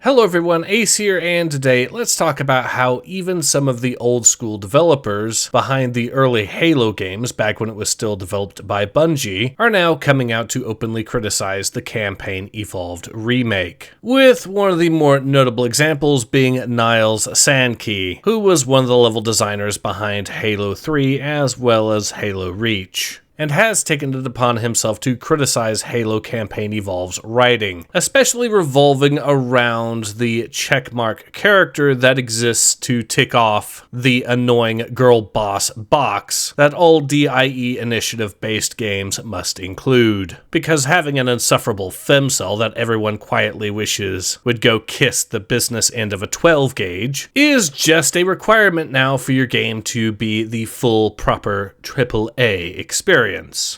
Hello everyone, Ace here, and today let's talk about how even some of the old school developers behind the early Halo games, back when it was still developed by Bungie, are now coming out to openly criticize the Campaign Evolved remake. With one of the more notable examples being Niles Sankey, who was one of the level designers behind Halo 3 as well as Halo Reach, and has taken it upon himself to criticize Halo Campaign Evolved's writing, especially revolving around the checkmark character that exists to tick off the annoying girl boss box that all DIE initiative-based games must include. Because having an insufferable femcel that everyone quietly wishes would go kiss the business end of a 12 gauge is just a requirement now for your game to be the full, proper AAA experience.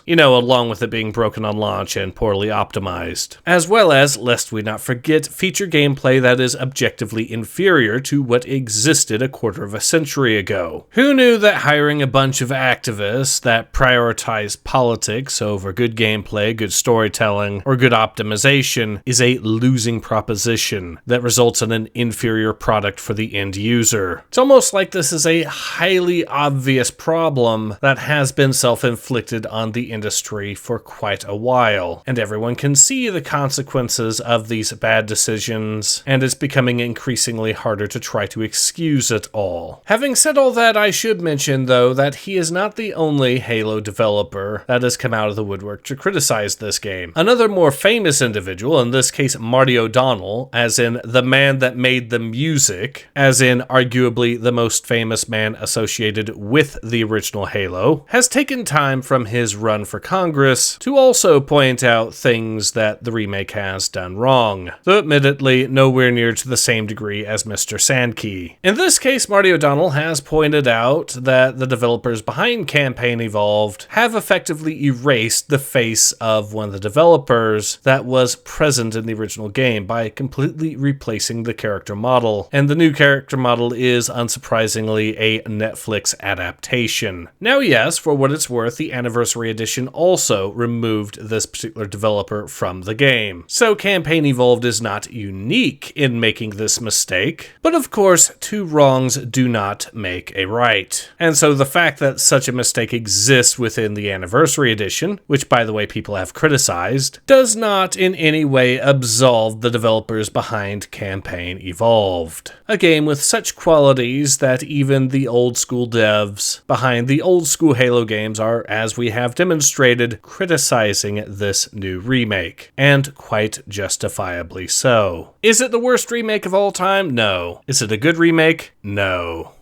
You know, along with it being broken on launch and poorly optimized. As well as, lest we not forget, feature gameplay that is objectively inferior to what existed a quarter of a century ago. Who knew that hiring a bunch of activists that prioritize politics over good gameplay, good storytelling, or good optimization is a losing proposition that results in an inferior product for the end user? It's almost like this is a highly obvious problem that has been self-inflicted on the industry for quite a while, and everyone can see the consequences of these bad decisions, and it's becoming increasingly harder to try to excuse it all. Having said all that, I should mention, though, that he is not the only Halo developer that has come out of the woodwork to criticize this game. Another more famous individual, in this case Marty O'Donnell, as in the man that made the music, as in arguably the most famous man associated with the original Halo, has taken time from his run for Congress to also point out things that the remake has done wrong, though admittedly nowhere near to the same degree as Mr. Sankey. In this case, Marty O'Donnell has pointed out that the developers behind Campaign Evolved have effectively erased the face of one of the developers that was present in the original game by completely replacing the character model, and the new character model is unsurprisingly a Netflix adaptation. Now yes, for what it's worth, the Anniversary Edition also removed this particular developer from the game. So Campaign Evolved is not unique in making this mistake, but of course, two wrongs do not make a right. And so the fact that such a mistake exists within the Anniversary Edition, which by the way people have criticized, does not in any way absolve the developers behind Campaign Evolved. A game with such qualities that even the old school devs behind the old school Halo games are, as we have demonstrated, criticizing this new remake, and quite justifiably so. Is it the worst remake of all time? No. Is it a good remake? No.